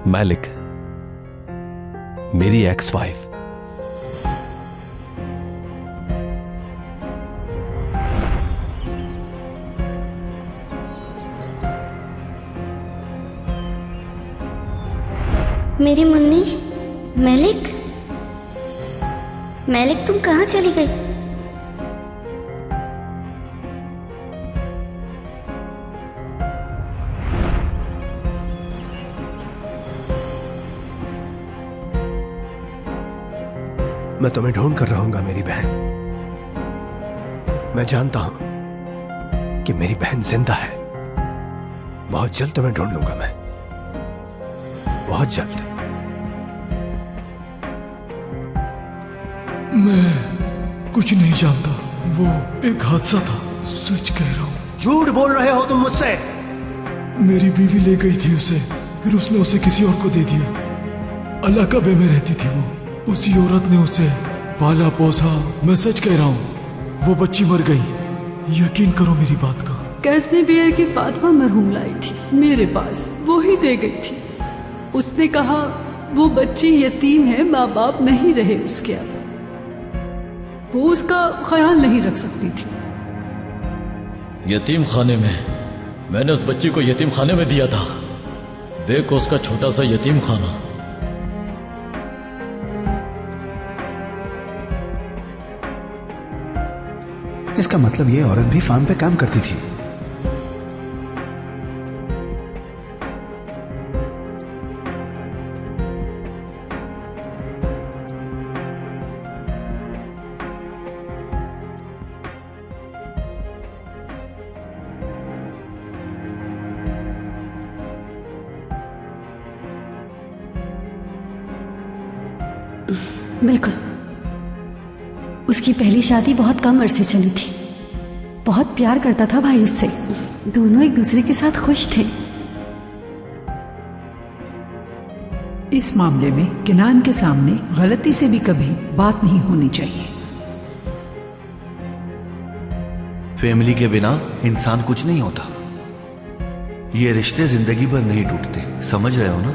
मालिक, मेरी ex wife मेरी मुन्नी, मलिक, मलिक तुम कहाँ चली गई? मैं तुम्हें ढूंढ कर रहूंगा मेरी बहन। मैं जानता हूं कि मेरी बहन जिंदा है। बहुत जल्द तुम्हें ढूंढ लूंगा मैं, बहुत जल्द। मैं कुछ नहीं जानता, वो एक हादसा था, सच कह रहा हूँ। झूठ बोल रहे हो तुम मुझसे। मेरी बीवी ले गई थी उसे, फिर उसने उसे किसी और को दे दिया। अलाकाबे में रहती थी वो, उसी औरत ने उसे पाला पोसा। मैं सच कह रहा हूँ, वो बच्ची मर गई। यकीन करो मेरी बात का। कैसने बियर की फातिमा मरहूम लाई थी मेरे पास, वो ही दे गई थी। उसने कहा वो बच्ची यतीम है, माँ बाप नहीं रहे उसके अब, वो उसका ख्याल नहीं रख सकती थी। यतीम खाने में? मैंने उस बच्ची को यतीम खाने में दिया था। देखो उसका छोटा सा यतीम खाना। इसका मतलब ये औरत भी फार्म पे काम करती थी। बिल्कुल। उसकी पहली शादी बहुत कम अरसे चली थी। बहुत प्यार करता था भाई उससे, दोनों एक दूसरे के साथ खुश थे। इस मामले में किनान के सामने गलती से भी कभी बात नहीं होनी चाहिए। फैमिली के बिना इंसान कुछ नहीं होता। ये रिश्ते जिंदगी भर नहीं टूटते, समझ रहे हो ना?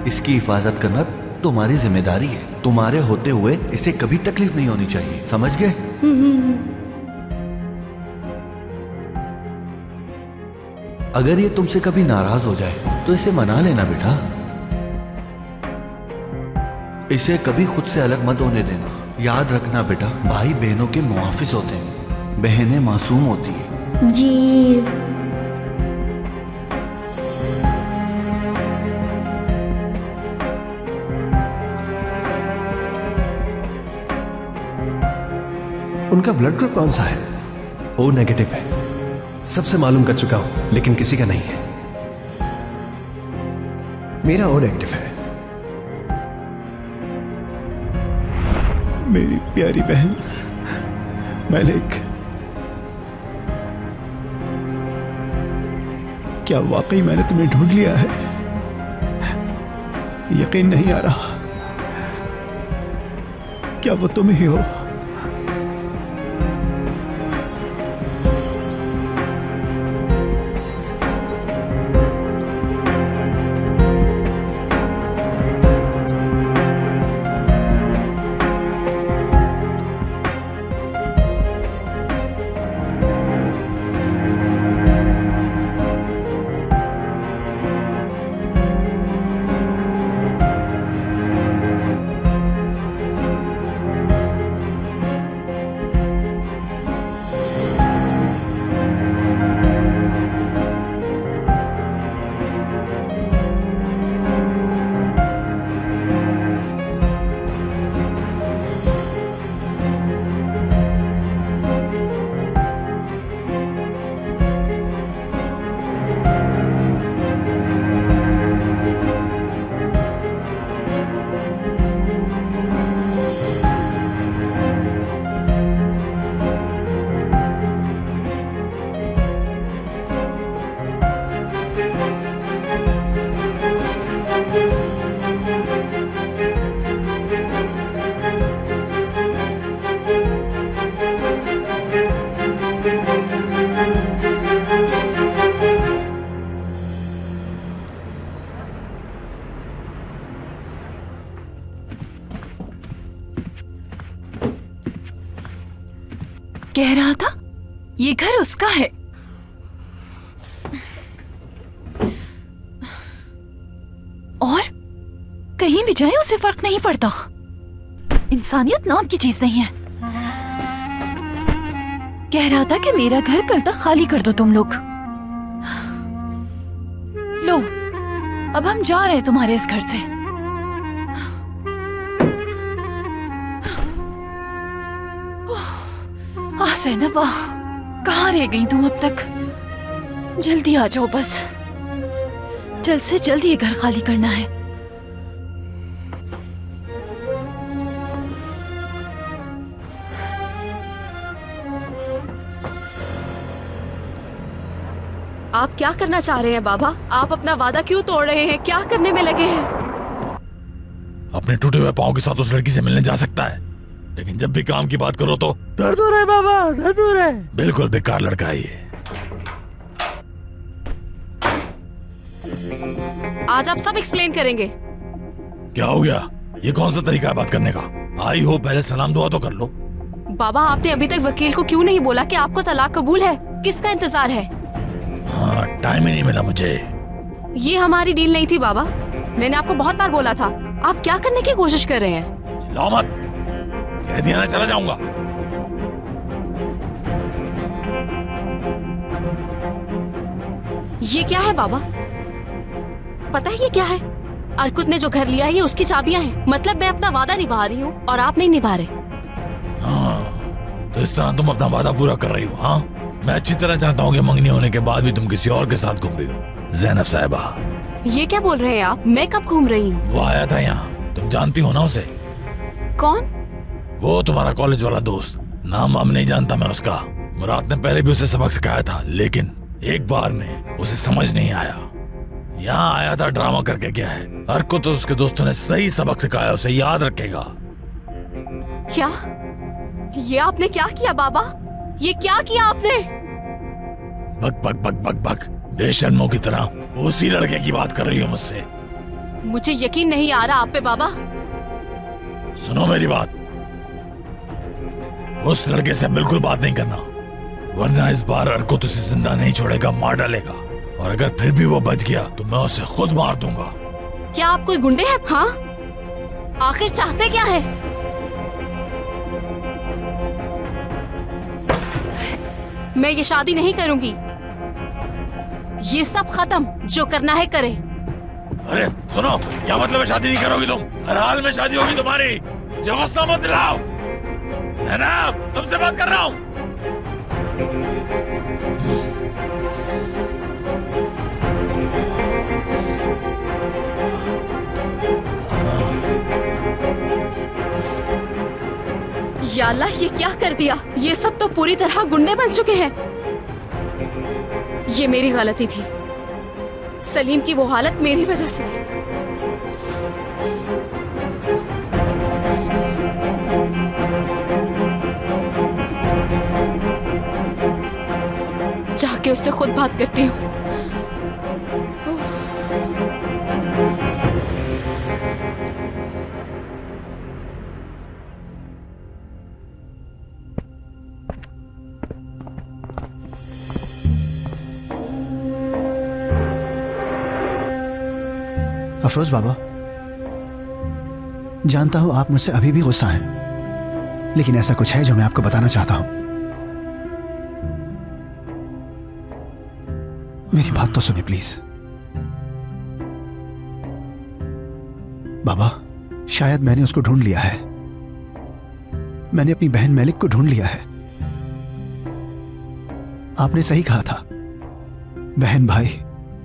इसकी हिफाजत करना तुम्हारी जिम्मेदारी है। तुम्हारे होते हुए इसे कभी तकलीफ नहीं होनी चाहिए, समझ गए? अगर ये तुमसे कभी नाराज हो जाए तो इसे मना लेना बेटा। इसे कभी खुद से अलग मत होने देना। याद रखना बेटा, भाई बहनों के मुआफिज होते हैं, बहनें मासूम होती है। जी उनका ब्लड ग्रुप कौन सा है? ओ नेगेटिव है। सबसे मालूम कर चुका हूं, लेकिन किसी का नहीं है। मेरा ओ नेगेटिव है। मेरी प्यारी बहन मलिक, क्या वाकई मैंने तुम्हें ढूंढ लिया है? यकीन नहीं आ रहा। क्या वो तुम ही हो? कह रहा था ये घर उसका है। और कहीं भी जाए उसे फर्क नहीं पड़ता। इंसानियत नाम की चीज नहीं है। कह रहा था कि मेरा घर कल तक खाली कर दो तुम लोग। लो, अब हम जा रहे हैं तुम्हारे इस घर से। ज़ैनब, कहाँ रह गई तुम अब तक? जल्दी आ जाओ बस। जल्द से जल्द ये घर खाली करना है। आप क्या करना चाह रहे हैं बाबा? आप अपना वादा क्यों तोड़ रहे हैं? क्या करने में लगे हैं? अपने टूटे हुए पाँव के साथ उस लड़की से मिलने जा सकता है, लेकिन जब भी काम की बात करो तो दर्द हो रहा है बाबा, दर्द हो रहा है। बिल्कुल बेकार लड़का है ये। आज आप सब एक्सप्लेन करेंगे। क्या हो गया? ये कौन सा तरीका है बात करने का? आई हो, पहले सलाम दुआ तो कर लो। बाबा, आपने अभी तक वकील को क्यों नहीं बोला कि आपको तलाक कबूल है? किसका इंतजार है? हाँ, टाइम ही नहीं मिला मुझे। ये हमारी डील नहीं थी बाबा। मैंने आपको बहुत बार बोला था। आप क्या करने की कोशिश कर रहे हैं? चिल्लाओ मत, कह दिया ना चला जाऊंगा। ये क्या है बाबा? पता है ये क्या है? अर्कुत ने जो घर लिया है ये उसकी चाबियां हैं। मतलब मैं अपना वादा निभा रही हूँ और आप नहीं निभा रहे। हाँ, तो इस तरह तुम अपना वादा पूरा कर रही हो? हाँ, मैं अच्छी तरह चाहता हूँ कि मंगनी होने के बाद भी तुम किसी और के साथ घूम रही हो। ज़ैनब साहिबा, ये क्या बोल रहे हैं आप? मैं कब घूम रही हूँ? वो आया था यहाँ, तुम जानती हो ना उसे? कौन? वो तुम्हारा कॉलेज वाला दोस्त। नाम हम नहीं जानता मैं उसका। मुराद ने पहले भी उसे सबक सिखाया था, लेकिन एक बार में उसे समझ नहीं आया। यहाँ आया था ड्रामा करके क्या है। हर को तो उसके दोस्तों ने सही सबक सिखाया, उसे याद रखेगा। क्या? ये आपने क्या किया बाबा? ये क्या किया आपने? बक बक बक बक बक, बेशर्मों की तरह उसी लड़के की बात कर रही हो मुझसे। मुझे यकीन नहीं आ रहा आप पे बाबा। सुनो मेरी बात, उस लड़के से बिल्कुल बात नहीं करना, वरना इस बार अर्कुत उसे जिंदा नहीं छोड़ेगा, मार डालेगा। और अगर फिर भी वो बच गया तो मैं उसे खुद मार दूंगा। क्या आप कोई गुंडे हैं? हाँ, आखिर चाहते क्या है? मैं ये शादी नहीं करूंगी। ये सब खत्म, जो करना है करे। अरे सुनो, क्या मतलब है शादी नहीं करोगी तुम? हर हाल में शादी होगी तुम्हारी। मुझे गुस्सा मत दिलाओ। ज़ैनब, तुमसे बात कर रहा हूँ। या अल्लाह, ये क्या कर दिया? ये सब तो पूरी तरह गुंडे बन चुके हैं। ये मेरी गलती थी। सलीम की वो हालत मेरी वजह से थी। जाके उससे खुद बात करती हूँ। अफरोज बाबा, जानता हूं आप मुझसे अभी भी गुस्सा हैं, लेकिन ऐसा कुछ है जो मैं आपको बताना चाहता हूं। मेरी बात तो सुनिए प्लीज। बाबा, शायद मैंने उसको ढूंढ लिया है। मैंने अपनी बहन मैलिक को ढूंढ लिया है। आपने सही कहा था, बहन भाई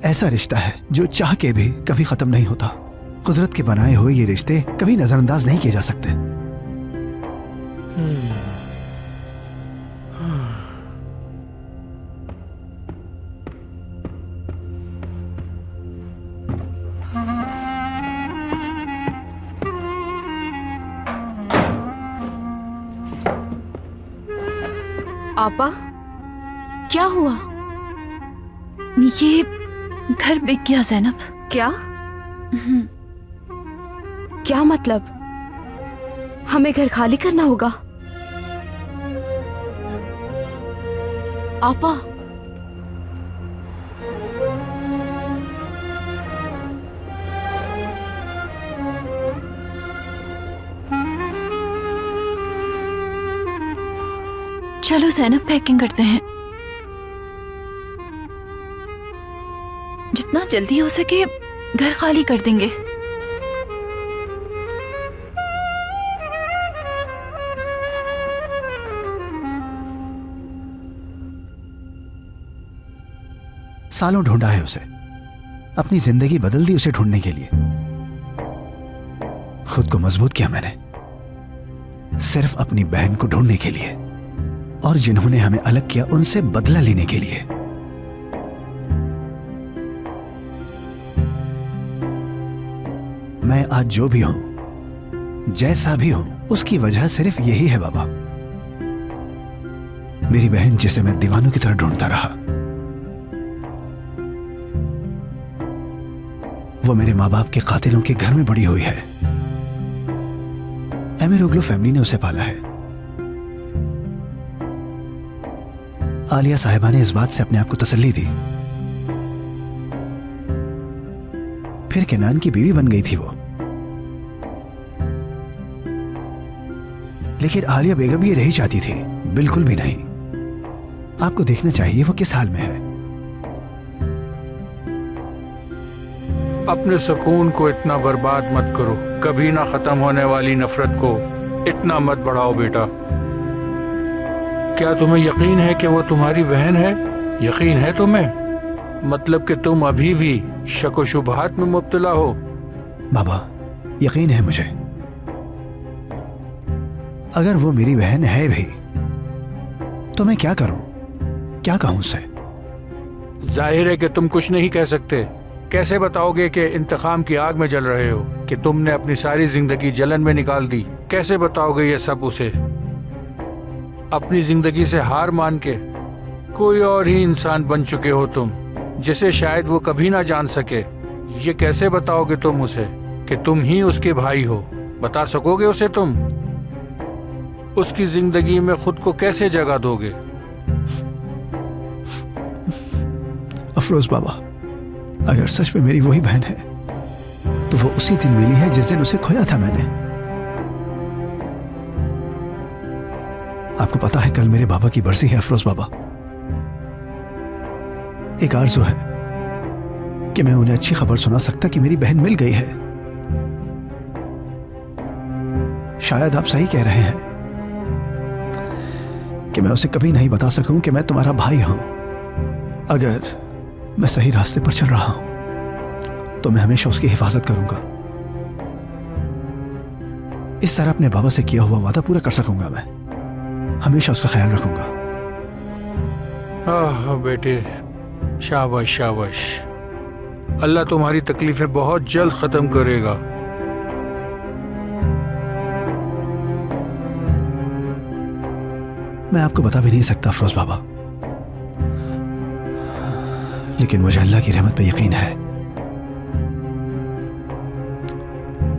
ऐसा रिश्ता है जो चाह के भी कभी खत्म नहीं होता। कुदरत के बनाए हुए ये रिश्ते कभी नजरअंदाज नहीं किए जा सकते। आपा, क्या हुआ? ये घर बिक गया ज़ैनब। क्या? क्या मतलब? हमें घर खाली करना होगा? आपा, चलो ज़ैनब, पैकिंग करते हैं। जितना जल्दी हो सके घर खाली कर देंगे। सालों ढूंढा है उसे, अपनी जिंदगी बदल दी उसे ढूंढने के लिए। खुद को मजबूत किया मैंने सिर्फ अपनी बहन को ढूंढने के लिए, और जिन्होंने हमें अलग किया उनसे बदला लेने के लिए। मैं आज जो भी हूं, जैसा भी हूं, उसकी वजह सिर्फ यही है बाबा। मेरी बहन जिसे मैं दीवानों की तरह ढूंढता रहा, वो मेरे माँ बाप के कातिलों के घर में बड़ी हुई है। एमिरोग्लो फैमिली ने उसे पाला है। आलिया साहिबा ने इस बात से अपने आप को तसल्ली दी। फिर केनान की बीवी बन गई थी वो। लेकिन आलिया बेगम ये नहीं चाहती थी, बिल्कुल भी नहीं। आपको देखना चाहिए वो किस हाल में है। अपने सुकून को इतना बर्बाद मत करो, कभी ना खत्म होने वाली नफरत को इतना मत बढ़ाओ बेटा। क्या तुम्हें यकीन है कि वो तुम्हारी बहन है? यकीन है तुम्हें? मतलब कि तुम अभी भी शक व शुबहात में मुब्तला हो? बाबा, यकीन है मुझे। अगर वो मेरी बहन है भी तो मैं क्या करूं, क्या कहूं उसे? जाहिर है कि तुम कुछ नहीं कह सकते। कैसे बताओगे कि इंतकाम की आग में जल रहे हो, कि तुमने अपनी सारी जिंदगी जलन में निकाल दी? कैसे बताओगे ये सब उसे? अपनी जिंदगी से हार मान के कोई और ही इंसान बन चुके हो तुम, जिसे शायद वो कभी ना जान सके। ये कैसे बताओगे तुम उसे कि तुम ही उसके भाई हो? बता सकोगे उसे तुम? उसकी जिंदगी में खुद को कैसे जगह दोगे? अफरोज बाबा, अगर सच में मेरी वही बहन है तो वो उसी दिन मिली है जिस दिन उसे खोया था मैंने। आपको पता है कल मेरे बाबा की बरसी है अफरोज बाबा। एक आरज़ू है कि मैं उन्हें अच्छी खबर सुना सकता कि मेरी बहन मिल गई है। शायद आप सही कह रहे हैं कि मैं उसे कभी नहीं बता सकूं कि मैं तुम्हारा भाई हूं। अगर मैं सही रास्ते पर चल रहा हूं तो मैं हमेशा उसकी हिफाजत करूंगा। इस तरह अपने बाबा से किया हुआ वादा पूरा कर सकूंगा। मैं हमेशा उसका ख्याल रखूंगा। बेटे, शाबाश शाबाश। अल्लाह तुम्हारी तकलीफें बहुत जल्द खत्म करेगा। मैं आपको बता भी नहीं सकता अफरोज बाबा, लेकिन मुझे अल्लाह की रहमत पे यकीन है।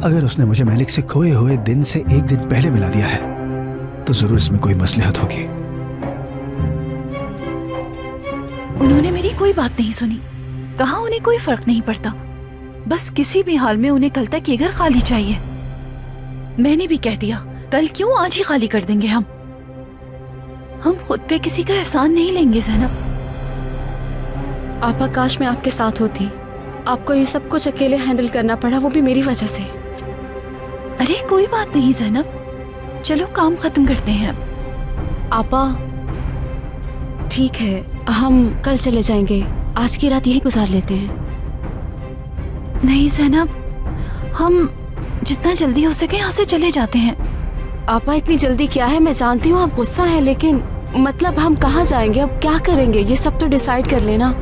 अगर उसने मुझे मलिक से खोए हुए दिन से एक दिन पहले मिला दिया है तो जरूर इसमें कोई मसलहत होगी। उन्होंने मेरी कोई बात नहीं सुनी। कहा उन्हें कोई फर्क नहीं पड़ता, बस किसी भी हाल में उन्हें कल तक ये घर खाली चाहिए। मैंने भी कह दिया, कल क्यों, आज ही खाली कर देंगे। हम खुद पे किसी का एहसान नहीं लेंगे ज़ैनब। आपा, काश मैं आपके साथ होती। आपको ये सब कुछ अकेले हैंडल करना पड़ा, वो भी मेरी वजह से। अरे कोई बात नहीं ज़ैनब, चलो काम खत्म करते हैं। आपा ठीक है, हम कल चले जाएंगे। आज की रात यही गुजार लेते हैं। नहीं ज़ैनब, हम जितना जल्दी हो सके यहाँ से चले जाते हैं। आपा इतनी जल्दी क्या है? मैं जानती हूँ आप गुस्सा है, लेकिन मतलब हम कहाँ जाएंगे, अब क्या करेंगे, ये सब तो डिसाइड कर लेना।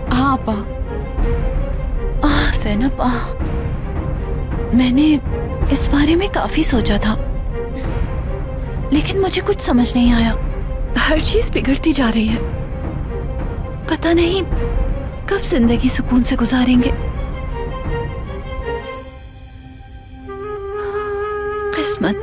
हाँ आपा। ज़ैनब, मैंने इस बारे में काफी सोचा था, लेकिन मुझे कुछ समझ नहीं आया। हर चीज बिगड़ती जा रही है। पता नहीं कब जिंदगी सुकून से गुजारेंगे। किस्मत।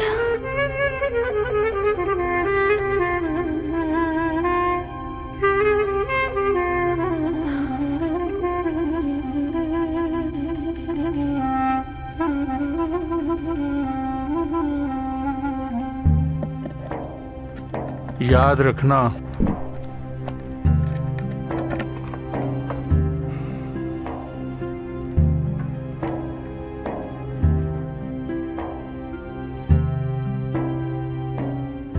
याद रखना,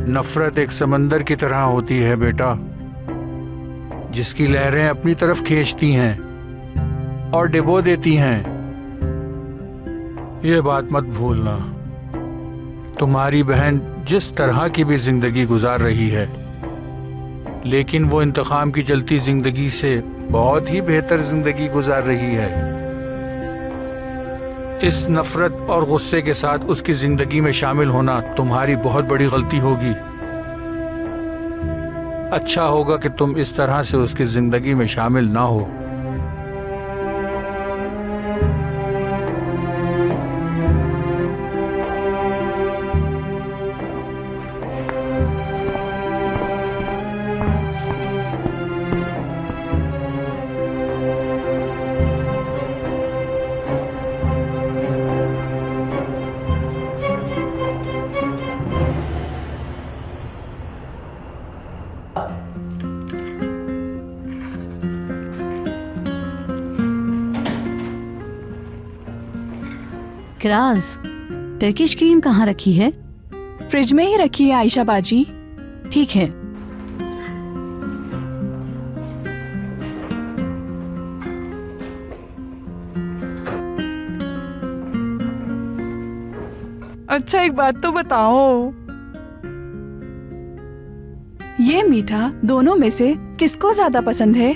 नफरत एक समंदर की तरह होती है बेटा, जिसकी लहरें अपनी तरफ खींचती हैं और डिबो देती हैं। ये बात मत भूलना। तुम्हारी बहन जिस तरह की भी जिंदगी गुजार रही है, लेकिन वो इंतकाम की जलती जिंदगी से बहुत ही बेहतर जिंदगी गुजार रही है। इस नफरत और गुस्से के साथ उसकी जिंदगी में शामिल होना तुम्हारी बहुत बड़ी गलती होगी। अच्छा होगा कि तुम इस तरह से उसकी जिंदगी में शामिल ना हो। किराज, टर्किश क्रीम कहाँ रखी है? फ्रिज में ही रखी है आयशा बाजी। ठीक है। अच्छा एक बात तो बताओ, ये मीठा दोनों में से किसको ज्यादा पसंद है?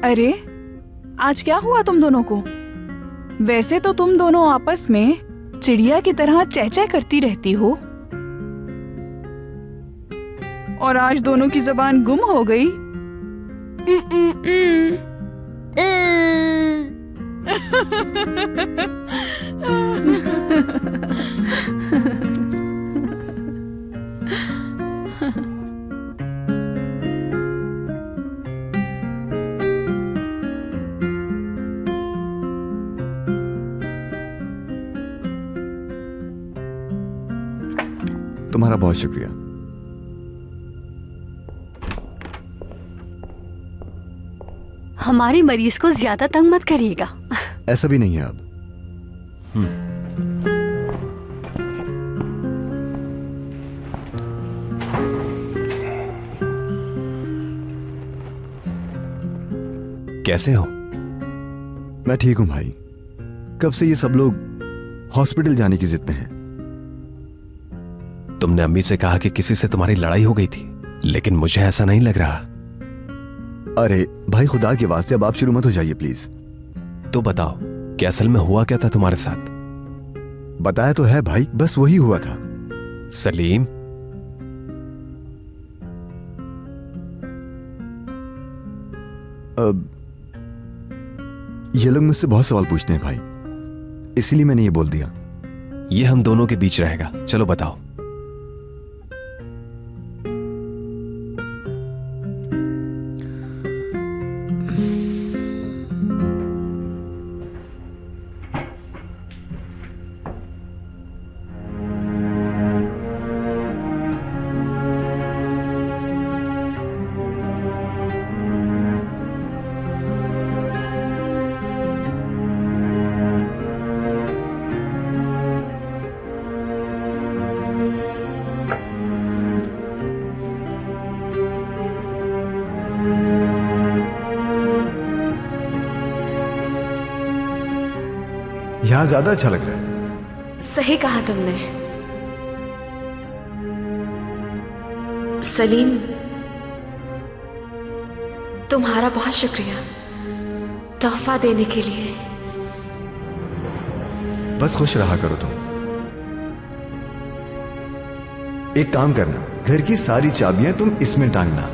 अरे आज क्या हुआ तुम दोनों को? वैसे तो तुम दोनों आपस में चिड़िया की तरह चहचह करती रहती हो, और आज दोनों की जबान गुम हो गई। तुम्हारा बहुत शुक्रिया। हमारे मरीज को ज्यादा तंग मत करिएगा। ऐसा भी नहीं है अब। कैसे हो? मैं ठीक हूं भाई। कब से ये सब लोग हॉस्पिटल जाने की जिद में हैं। तुमने अम्मी से कहा कि किसी से तुम्हारी लड़ाई हो गई थी, लेकिन मुझे ऐसा नहीं लग रहा। अरे भाई, खुदा के वास्ते अब आप शुरू मत हो जाइए प्लीज। तो बताओ कि असल में हुआ क्या था तुम्हारे साथ? बताया तो है भाई, बस वही हुआ था। सलीम, ये लोग मुझसे बहुत सवाल पूछते हैं भाई, इसीलिए मैंने ये बोल दिया। ये हम दोनों के बीच रहेगा। चलो बताओ। यहां ज्यादा अच्छा लग रहा है। सही कहा तुमने सलीम, तुम्हारा बहुत शुक्रिया तोहफा देने के लिए। बस खुश रहा करो तुम। एक काम करना, घर की सारी चाबियां तुम इसमें टांगना।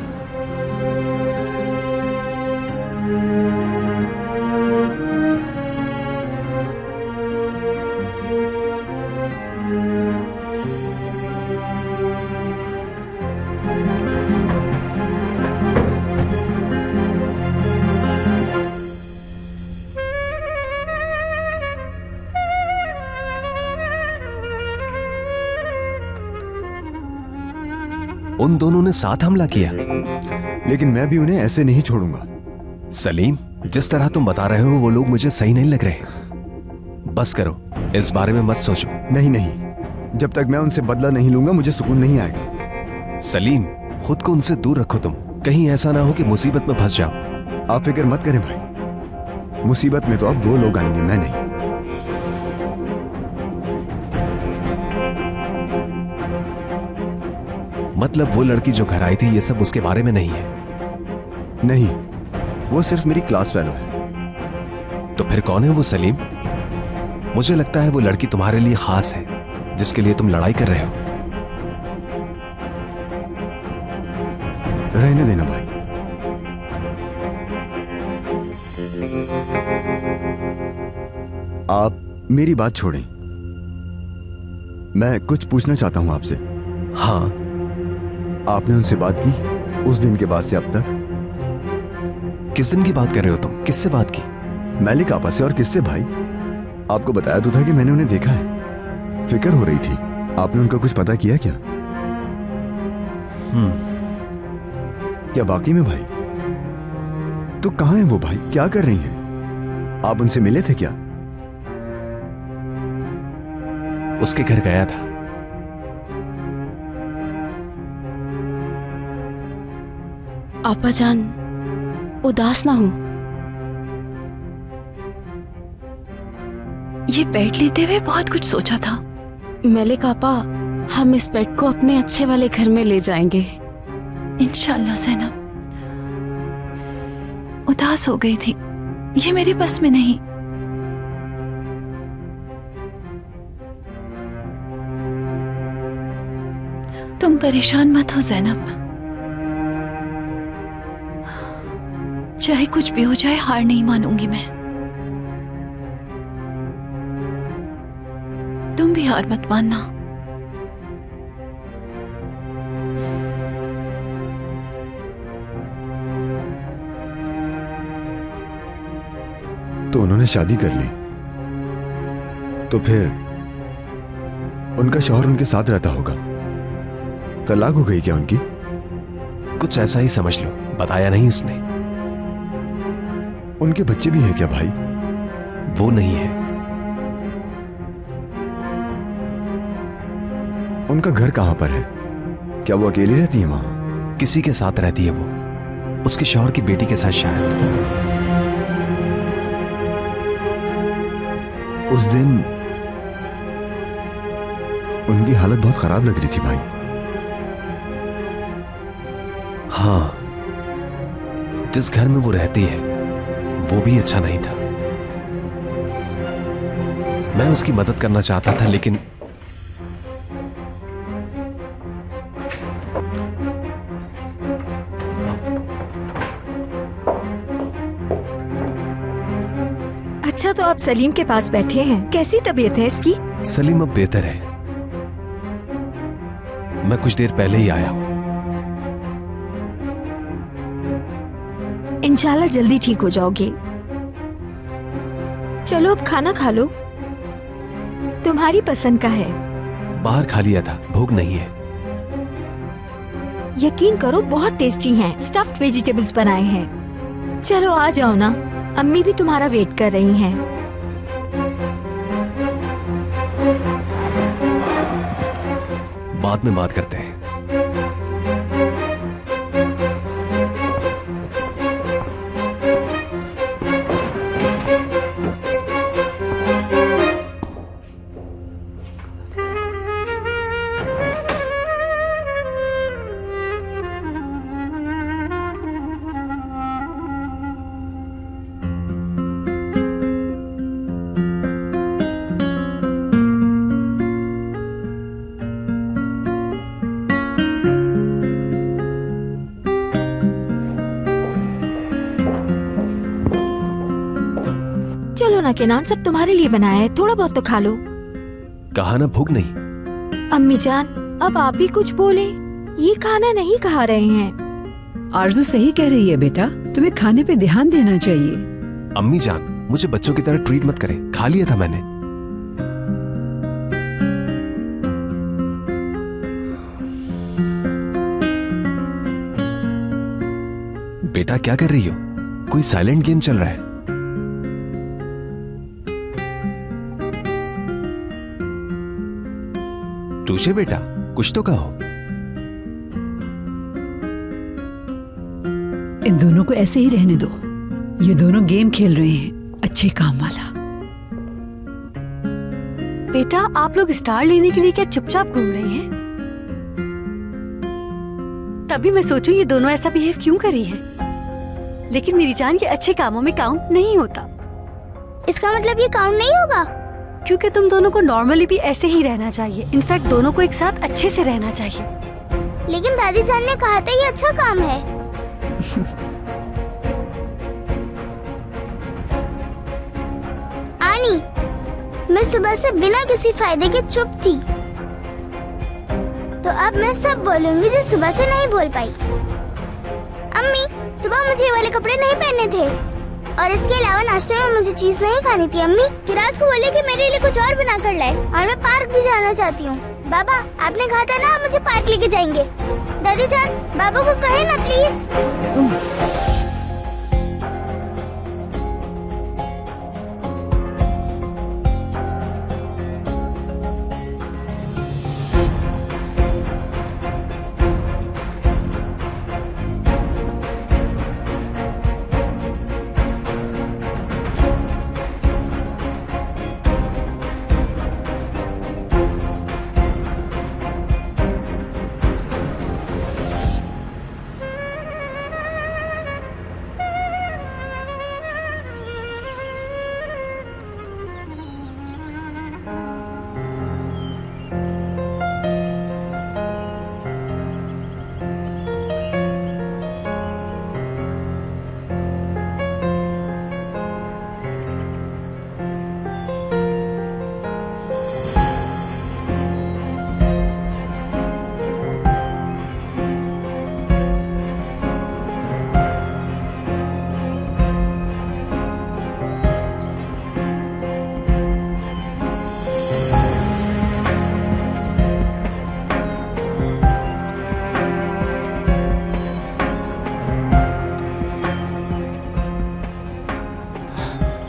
उन दोनों ने साथ हमला किया। लेकिन मैं भी उन्हें ऐसे नहीं छोड़ूंगा। सलीम, जिस तरह तुम बता रहे हो वो लोग मुझे सही नहीं लग रहे। बस करो, इस बारे में मत सोचो। नहीं नहीं, जब तक मैं उनसे बदला नहीं लूंगा मुझे सुकून नहीं आएगा। सलीम, खुद को उनसे दूर रखो तुम, कहीं ऐसा ना हो कि मुसीबत में फंस जाओ। आप फिक्र मत करें भाई, मुसीबत में तो अब वो लोग आएंगे, मैं नहीं। मतलब वो लड़की जो घर आई थी ये सब उसके बारे में नहीं है? नहीं, वो सिर्फ मेरी क्लास फेलो है। तो फिर कौन है वो सलीम? मुझे लगता है वो लड़की तुम्हारे लिए खास है, जिसके लिए तुम लड़ाई कर रहे हो। रहने देना भाई। आप मेरी बात छोड़ें, मैं कुछ पूछना चाहता हूं आपसे। हाँ। आपने उनसे बात की उस दिन के बाद से अब तक? किस दिन की बात कर रहे हो तुम? किससे बात की? मैलिक आपा से। और किससे भाई? आपको बताया तो था कि मैंने उन्हें देखा है। फिक्र हो रही थी। आपने उनका कुछ पता किया क्या? क्या वाकई में भाई? तो कहां है वो भाई? क्या कर रही हैं? आप उनसे मिले थे क्या? उसके घर गया था। आपा जान, उदास ना हो। ये पेट लेते हुए बहुत कुछ सोचा था। मलिक आपा, हम इस पेट को अपने अच्छे वाले घर में ले जाएंगे इंशाल्लाह। ज़ैनब उदास हो गई थी, ये मेरे बस में नहीं। तुम परेशान मत हो ज़ैनब, चाहे कुछ भी हो जाए हार नहीं मानूंगी मैं। तुम भी हार मत मानना। तो उन्होंने शादी कर ली, तो फिर उनका शौहर उनके साथ रहता होगा। तलाक हो गई क्या उनकी? कुछ ऐसा ही समझ लो, बताया नहीं उसने। उनके बच्चे भी हैं क्या भाई? वो नहीं है। उनका घर कहां पर है? क्या वो अकेली रहती है वहां? किसी के साथ रहती है वो, उसके शौहर की बेटी के साथ शायद। उस दिन उनकी हालत बहुत खराब लग रही थी भाई। हाँ, जिस घर में वो रहती है वो भी अच्छा नहीं था। मैं उसकी मदद करना चाहता था, लेकिन अच्छा, तो आप सलीम के पास बैठे हैं। कैसी तबीयत है इसकी? सलीम अब बेहतर है। मैं कुछ देर पहले ही आया हूं। इंशाल्लाह जल्दी ठीक हो जाओगे। चलो अब खाना खा लो, तुम्हारी पसंद का है। बाहर खा लिया था, भूख नहीं है। यकीन करो बहुत टेस्टी हैं। स्टफ्ड वेजिटेबल्स बनाए हैं। चलो आ जाओ ना, अम्मी भी तुम्हारा वेट कर रही हैं। बाद में बात करते हैं। चलो ना केनान, सब तुम्हारे लिए बनाया है, थोड़ा बहुत तो खा लो। कहा ना भूख नहीं। अम्मी जान, अब आप ही कुछ बोले, ये खाना नहीं खा रहे हैं। आरज़ू सही कह रही है बेटा, तुम्हें खाने पे ध्यान देना चाहिए। अम्मी जान, मुझे बच्चों की तरह ट्रीट मत करें, खा लिया था मैंने। बेटा क्या कर रही हो? कोई साइलेंट गेम चल रहा है। टूशे बेटा, कुछ तो कहो। इन दोनों को ऐसे ही रहने दो। ये दोनों गेम खेल रहे हैं, अच्छे काम वाला। बेटा, आप लोग स्टार लेने के लिए क्या चुपचाप घूम रहे हैं? तभी मैं सोचूं ये दोनों ऐसा बिहेव क्यों कर रही हैं। लेकिन मेरी जान, ये अच्छे कामों में काउंट नहीं होता। इसका मतलब ये काउंट नहीं होगा? क्योंकि तुम दोनों को नॉर्मली भी ऐसे ही रहना चाहिए। इनफैक्ट दोनों को एक साथ अच्छे से रहना चाहिए। लेकिन दादी जान ने कहा था ये अच्छा काम है। आनी, मैं सुबह से बिना किसी फायदे के चुप थी, तो अब मैं सब बोलूंगी जो सुबह से नहीं बोल पाई। अम्मी, सुबह मुझे ये वाले कपड़े नहीं पहनने थे, और इसके अलावा नाश्ते में मुझे चीज नहीं खानी थी। अम्मी, किराज को बोले कि मेरे लिए कुछ और बना कर लाए, और मैं पार्क भी जाना चाहती हूँ। बाबा, आपने कहा था ना मुझे पार्क लेके जाएंगे। दादी जान, बाबा को कहे ना प्लीज।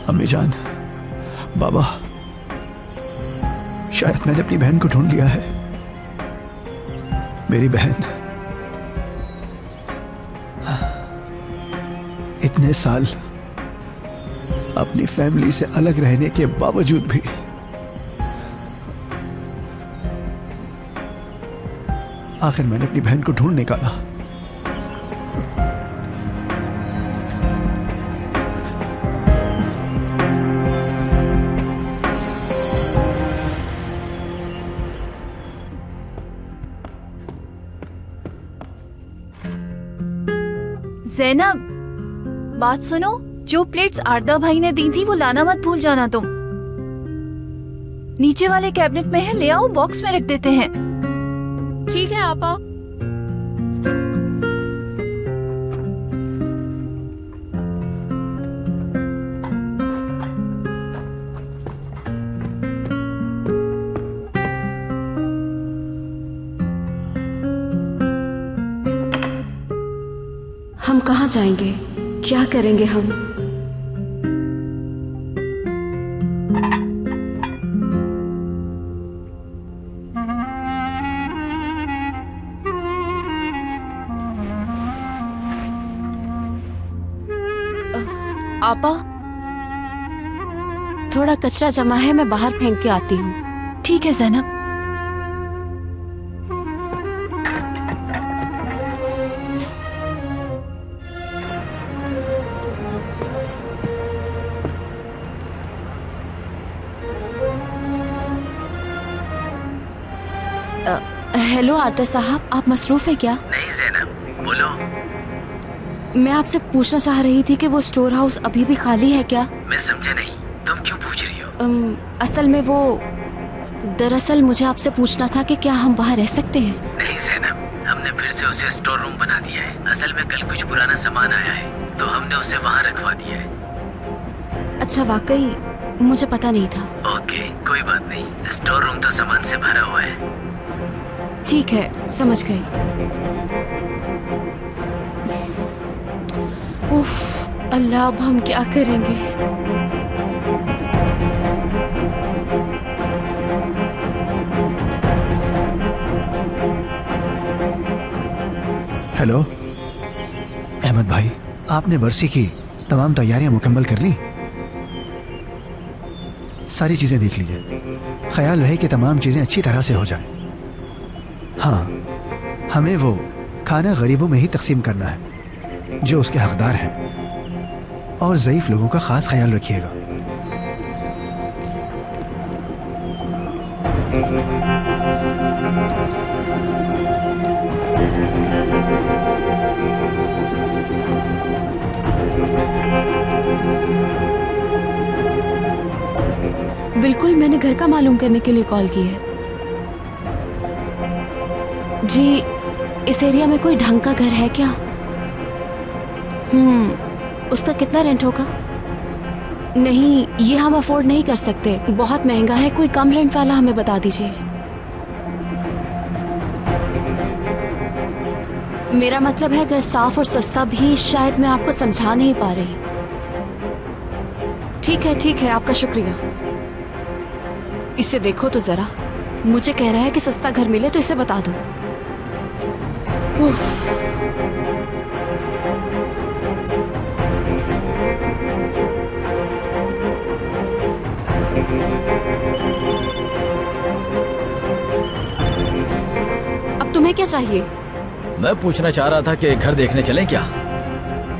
अम्मी जान, बाबा, शायद मैंने अपनी बहन को ढूंढ लिया है। मेरी बहन इतने साल अपनी फैमिली से अलग रहने के बावजूद भी आखिर मैंने अपनी बहन को ढूंढ निकाला। ज़ैनब, बात सुनो। जो प्लेट्स आरदा भाई ने दी थी वो लाना मत भूल जाना तुम। नीचे वाले कैबिनेट में है, ले आओ, बॉक्स में रख देते हैं। ठीक है, आप आओ। हम कहाँ जाएंगे? क्या करेंगे हम? आपा, थोड़ा कचरा जमा है, मैं बाहर फेंक के आती हूँ। ठीक है ज़ैनब। हेलो आरदा साहब, आप मसरूफ है क्या? नहीं ज़ैनब, बोलो। मैं आपसे पूछना चाह रही थी कि वो स्टोर हाउस अभी भी खाली है क्या? मैं समझा नहीं, तुम क्यों पूछ रही हो? असल में वो, दरअसल मुझे आपसे पूछना था कि क्या हम वहाँ रह सकते हैं? नहीं ज़ैनब, हमने फिर से उसे स्टोर रूम बना दिया है। असल में कल कुछ पुराना सामान आया है, तो हमने उसे वहाँ रखवा दिया है। अच्छा, वाकई मुझे पता नहीं था। ओके, कोई बात नहीं। स्टोर रूम तो सामान से भरा हुआ है। ठीक है, समझ गई। उफ, अल्लाह अब हम क्या करेंगे? हेलो अहमद भाई, आपने बरसी की तमाम तैयारियां मुकम्मल कर ली? सारी चीजें देख लीजिए, ख्याल रहे कि तमाम चीजें अच्छी तरह से हो जाएं। हाँ, हमें वो खाना गरीबों में ही तकसीम करना है जो उसके हकदार हैं, और ज़ईफ लोगों का खास ख्याल रखिएगा। बिल्कुल, मैंने घर का मालूम करने के लिए कॉल की है। जी, इस एरिया में कोई ढंग का घर है क्या? उसका कितना रेंट होगा? नहीं, ये हम अफोर्ड नहीं कर सकते, बहुत महंगा है। कोई कम रेंट वाला हमें बता दीजिए। मेरा मतलब है अगर साफ और सस्ता भी, शायद मैं आपको समझा नहीं पा रही। ठीक है, आपका शुक्रिया। इसे देखो तो जरा, मुझे कह रहा है कि सस्ता घर मिले तो इसे बता दो। अब तुम्हें क्या चाहिए? मैं पूछना चाह रहा था कि घर देखने चलें क्या?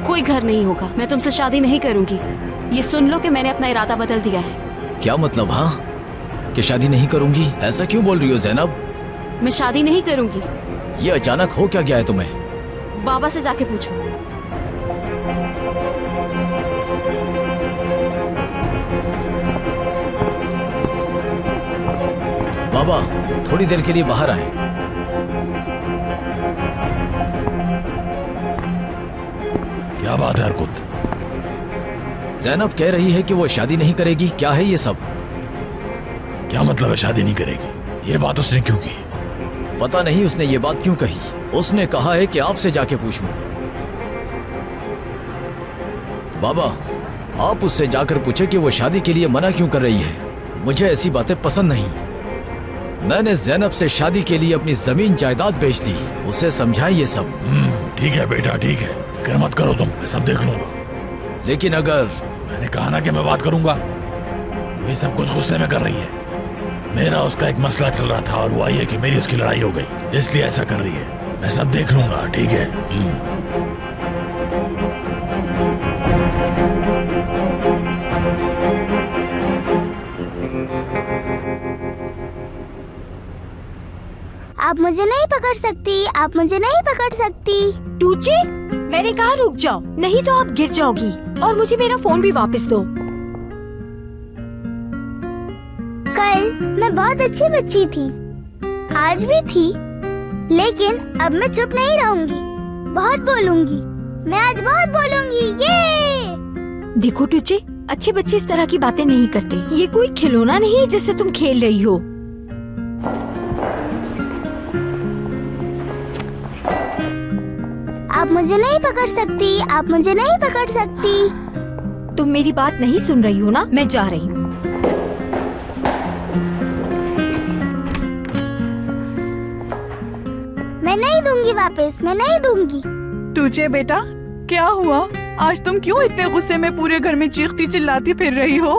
कोई घर नहीं होगा, मैं तुमसे शादी नहीं करूंगी। ये सुन लो कि मैंने अपना इरादा बदल दिया है। क्या मतलब? हाँ, कि शादी नहीं करूंगी? ऐसा क्यों बोल रही हो ज़ैनब? मैं शादी नहीं करूंगी। ये अचानक हो क्या गया है तुम्हें? बाबा से जाके पूछो। बाबा, थोड़ी देर के लिए बाहर आए। क्या बात है हरकुत? ज़ैनब कह रही है कि वो शादी नहीं करेगी। क्या है ये सब? क्या मतलब है शादी नहीं करेगी? ये बात उसने क्यों की? पता नहीं उसने ये बात क्यों कही। उसने कहा है कि आपसे जाके पूछूं। बाबा, आप उससे जाकर पूछे कि वो शादी के लिए मना क्यों कर रही है। मुझे ऐसी बातें पसंद नहीं। मैंने ज़ैनब से शादी के लिए अपनी जमीन जायदाद बेच दी। उसे समझाएं ये सब। ठीक है बेटा, ठीक है, फिक्र मत करो तुम, मैं सब देख लूंगा। लेकिन अगर मैंने कहा ना कि मैं बात करूंगा। ये सब कुछ गुस्से में कर रही है। मेरा उसका एक मसला चल रहा था और वो आई है कि मेरी उसकी लड़ाई हो गई, इसलिए ऐसा कर रही है। मैं सब देख लूंगा, ठीक है? आप मुझे नहीं पकड़ सकती, आप मुझे नहीं पकड़ सकती। टूची, मैंने कहा रुक जाओ, नहीं तो आप गिर जाओगी। और मुझे मेरा फोन भी वापस दो। कल मैं बहुत अच्छी बच्ची थी, आज भी थी, लेकिन अब मैं चुप नहीं रहूंगी, बहुत बोलूंगी। मैं आज बहुत बोलूंगी। ये देखो टूची, अच्छे बच्चे इस तरह की बातें नहीं करते। ये कोई खिलौना नहीं है जिससे तुम खेल रही हो। आप मुझे नहीं पकड़ सकती, आप मुझे नहीं पकड़ सकती। तुम मेरी बात नहीं सुन रही हो ना? मैं जा रही हूँ। मैं नहीं दूंगी वापस, मैं नहीं दूंगी। तुझे बेटा क्या हुआ? आज तुम क्यों इतने गुस्से में पूरे घर में चीखती चिल्लाती फिर रही हो?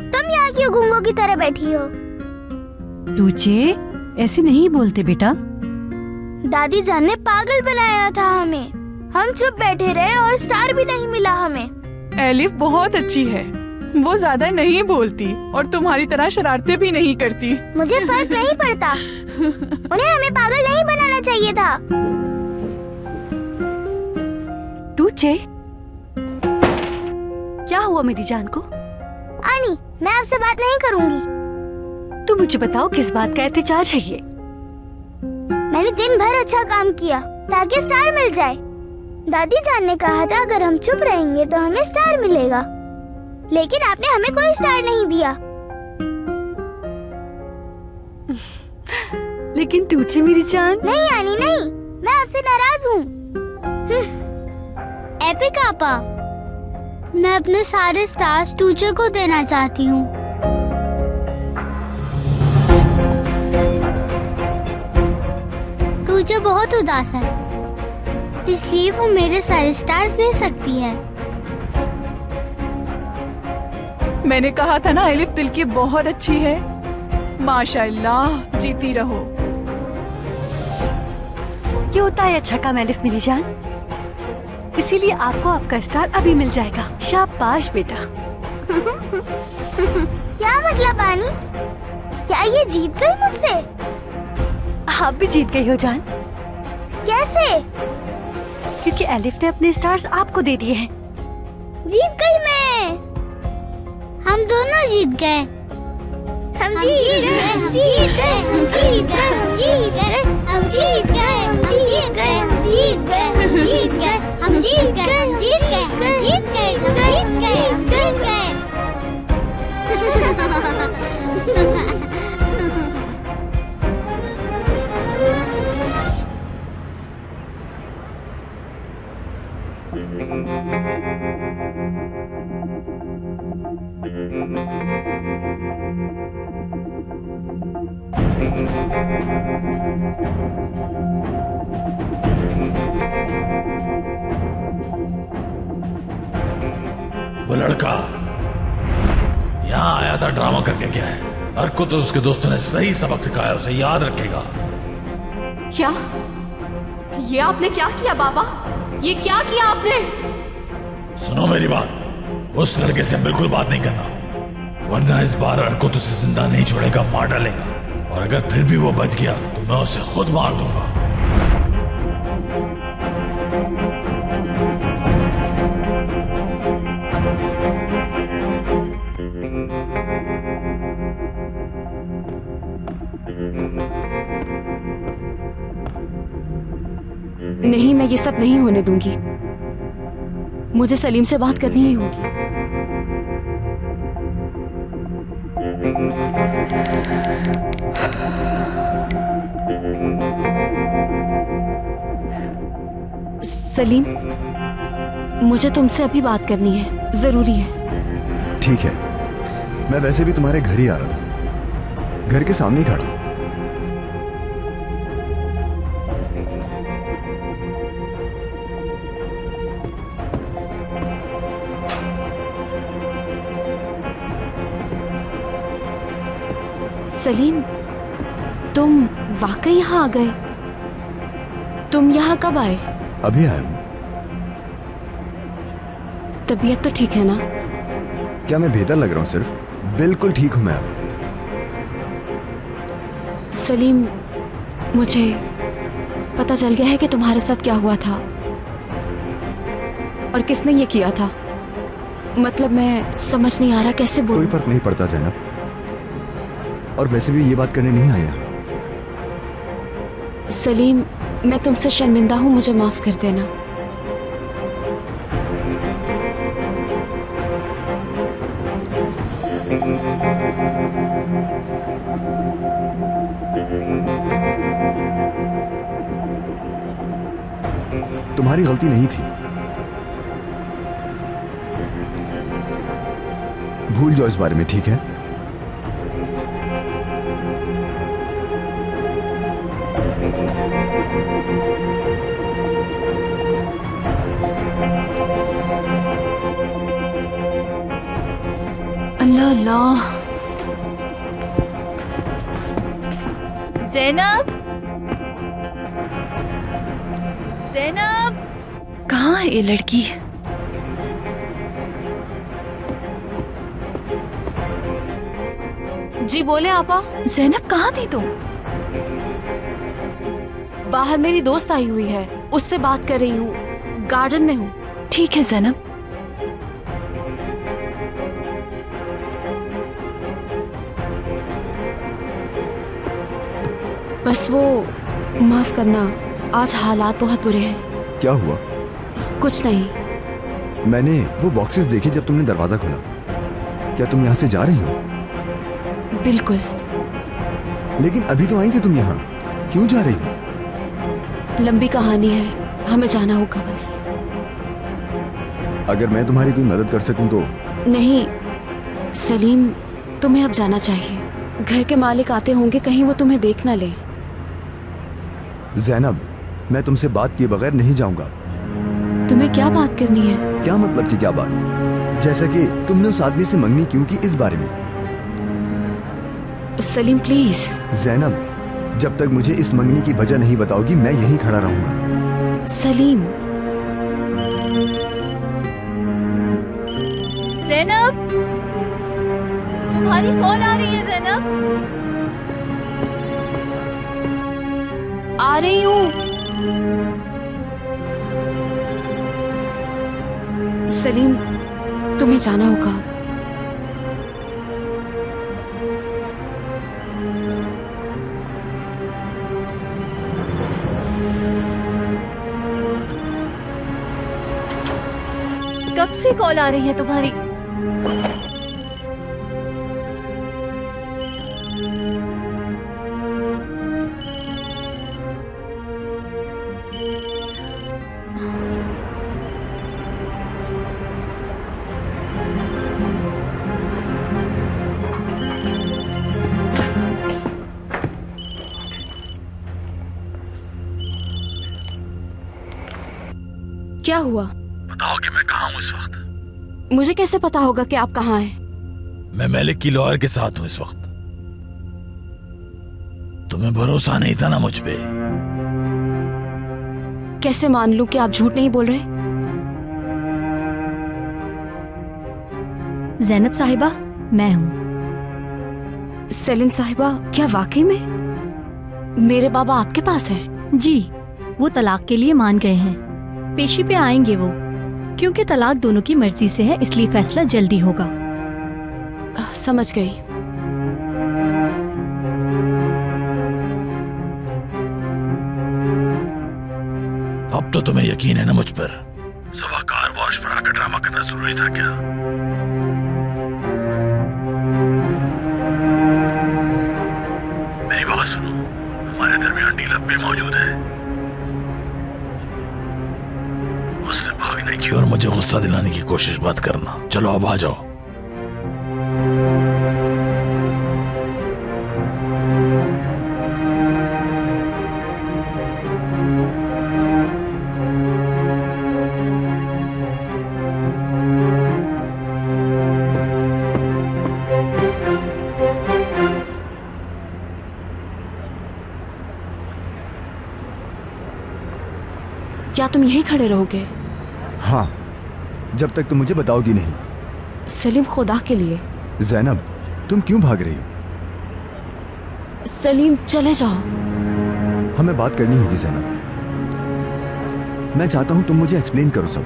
तुम यहाँ क्यों गूंगों की तरह बैठी हो? तुझे ऐसे नहीं बोलते बेटा। दादी जान ने पागल बनाया था हमें। हम चुप बैठे रहे और स्टार भी नहीं मिला हमें। एलिफ बहुत अच्छी है, वो ज्यादा नहीं बोलती और तुम्हारी तरह शरारतें भी नहीं करती। मुझे फर्क नहीं पड़ता। उन्हें हमें पागल नहीं बनाना चाहिए था। तुझे क्या हुआ मेरी जान को? आनी, मैं आपसे बात नहीं करूंगी। तुम मुझे बताओ किस बात का एहतजाज है ये? मैंने दिन भर अच्छा काम किया ताकि स्टार मिल जाए। दादी जान ने कहा था अगर हम चुप रहेंगे तो हमें स्टार मिलेगा, लेकिन आपने हमें कोई स्टार नहीं दिया। लेकिन तुझे मेरी जान। नहीं आनी नहीं, मैं आपसे नाराज हूँ। टॉपिक आपा। मैं अपने सारे स्टार्स टूचे को देना चाहती हूँ। टूचे बहुत उदास है, इसलिए वो मेरे सारे स्टार्स दे सकती है। मैंने कहा था ना एलिफ दिल की बहुत अच्छी है। माशाअल्लाह, जीती रहो। ये होता है अच्छा काम एलिफ मेरी जान, इसीलिए आपको आपका स्टार अभी मिल जाएगा। शाबाश बेटा। क्या मतलब पानी? क्या ये जीत गई मुझसे? आप भी जीत गई हो जान। कैसे? क्योंकि एलिफ ने अपने स्टार्स आपको दे दिए हैं। जीत गई मैं। हम दोनों जीत गए। हम जीत गए, हम जीत गए, हम जीत गए, हम जीत गए, हम जीत गए, हम जीत गए, हम जीत गए, हम जीत गए, हम जीत गए, हम जीत गए, हम जीत गए, हम जीत गए, हम जीत गए। वो लड़का यहाँ आया था ड्रामा करके क्या है? अर्को तो उसके दोस्तों ने सही सबक सिखाया, उसे याद रखेगा। क्या? ये आपने क्या किया बाबा? ये क्या किया आपने? सुनो मेरी बात, उस लड़के से बिल्कुल बात नहीं करना, वरना इस बार अर्को तुझे जिंदा नहीं छोड़ेगा, मार डालेगा। और अगर फिर भी वो बच गया तो मैं उसे खुद मार दूंगा। नहीं, मैं ये सब नहीं होने दूंगी। मुझे सलीम से बात करनी ही होगी। सलीम, मुझे तुमसे अभी बात करनी है, जरूरी है। ठीक है, मैं वैसे भी तुम्हारे घर ही आ रहा था, घर के सामने ही खड़ा हूं। सलीम, तुम वाकई यहाँ आ गए? तुम यहाँ कब आए? अभी आया हूं। तबीयत तो ठीक है ना? क्या मैं बेहतर लग रहा हूँ? सिर्फ बिल्कुल ठीक हूं मैं अब। सलीम, मुझे पता चल गया है कि तुम्हारे साथ क्या हुआ था और किसने ये किया था। मतलब मैं समझ नहीं आ रहा कैसे बोलूं। कोई फर्क नहीं पड़ता ज़ैनब, और वैसे भी ये बात करने नहीं आया। सलीम, मैं तुमसे शर्मिंदा हूं, मुझे माफ कर देना। तुम्हारी गलती नहीं थी, भूल जाओ इस बारे में, ठीक है? अल्लाह अल्लाह। ज़ैनब, ज़ैनब, कहाँ है ये लड़की? जी बोले आपा। ज़ैनब कहाँ थी तुम? बाहर मेरी दोस्त आई हुई है, उससे बात कर रही हूँ, गार्डन में हूँ। ठीक है ज़ैनब। बस वो माफ करना, आज हालात बहुत बुरे हैं। क्या हुआ? कुछ नहीं। मैंने वो बॉक्सेस देखे जब तुमने दरवाजा खोला। क्या तुम यहाँ से जा रही हो? बिल्कुल। लेकिन अभी तो आई थी तुम यहाँ, क्यों जा रही हो? लंबी कहानी है, हमें जाना होगा बस। अगर मैं तुम्हारी कोई मदद कर सकूं तो। नहीं सलीम, तुम्हें अब जाना चाहिए। घर के मालिक आते होंगे, कहीं वो तुम्हें देख ना ले। जैनब, मैं तुमसे बात किए बगैर नहीं जाऊंगा। तुम्हें क्या बात करनी है? क्या मतलब कि क्या बात? जैसा कि तुमने उस आदमी से मंगनी क्यों की, इस बारे में। सलीम प्लीज। जैनब, जब तक मुझे इस मंगनी की वजह नहीं बताओगी मैं यहीं खड़ा रहूंगा। सलीम। ज़ैनब, तुम्हारी कॉल आ रही है ज़ैनब। आ रही हूँ। सलीम, तुम्हें जाना होगा। कब से कॉल आ रही है तुम्हारी? क्या हुआ? बताओ कि मैं कहाँ हूँ इस वक्त। मुझे कैसे पता होगा कि आप कहाँ हैं? मैं मलिक की लॉयर के साथ हूँ इस वक्त। तुम्हें भरोसा नहीं था ना मुझ पे? कैसे मान लूं कि आप झूठ नहीं बोल रहे? ज़ैनब साहिबा, मैं हूँ। सेलिन साहिबा, क्या वाकई में मेरे बाबा आपके पास हैं? जी, वो तलाक के लिए मान गए हैं। पेशी पे आएंगे वो, क्योंकि तलाक दोनों की मर्जी से है, इसलिए फैसला जल्दी होगा। समझ गई। अब तो तुम्हें यकीन है ना मुझ पर? सुबह कार वॉश पर आकर ड्रामा करना जरूरी था क्या? मेरी बात सुनो, हमारे दरमियान डील अब भी मौजूद है। उससे भागने की और मुझे गुस्सा दिलाने की कोशिश मत करना। चलो अब आ जाओ। क्या तुम यहीं खड़े रहोगे? हाँ, जब तक तुम मुझे बताओगी नहीं। सलीम, खुदा के लिए। जैनब, तुम क्यों भाग रही हो? सलीम, चले जाओ। हमें बात करनी होगी जैनब। मैं चाहता हूं तुम मुझे एक्सप्लेन करो सब।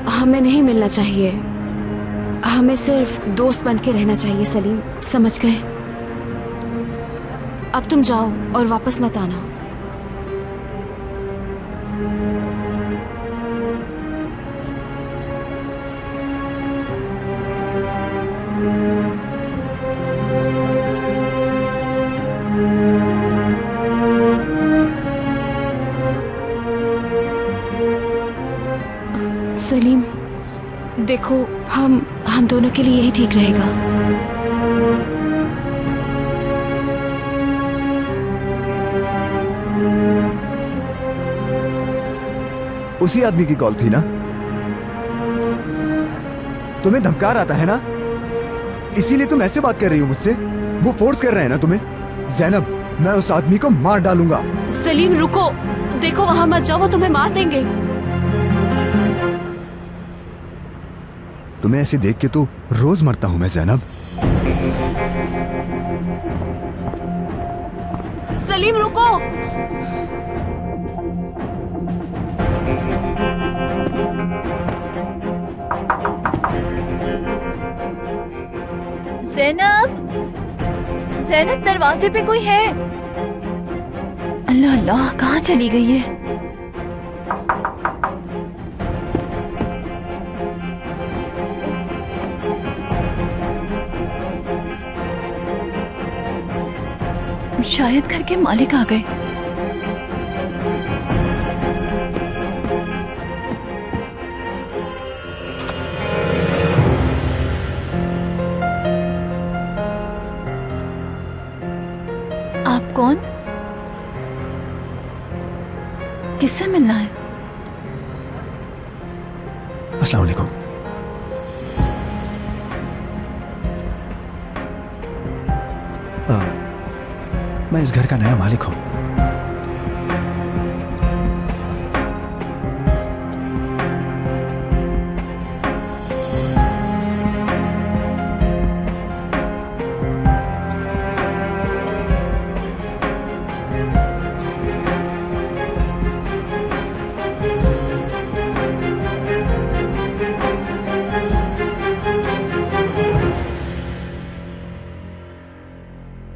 हमें नहीं मिलना चाहिए, हमें सिर्फ दोस्त बन के रहना चाहिए। सलीम, समझ गए? अब तुम जाओ और वापस मत आना। सलीम, देखो, हम दोनों के लिए यही ठीक रहेगा। उसी आदमी की कॉल थी ना? तुम्हें धमका रहा था है ना? इसीलिए तुम ऐसे बात कर रही हो मुझसे? वो फोर्स कर रहे हैं ना तुम्हें? जैनब, मैं उस आदमी को मार डालूंगा। सलीम, रुको। देखो, वहां मत जाओ, वो तुम्हें मार देंगे। तुम्हें ऐसे देख के तो रोज मरता हूं मैं जैनब। सलीम, रुको। ज़ैनब, ज़ैनब, दरवाजे पे कोई है। अल्लाह अल्लाह, कहाँ चली गई है? शायद घर के मालिक आ गए। किससे मिलना है? अस्सलाम वालेकुम। मैं इस घर का नया मालिक हूँ।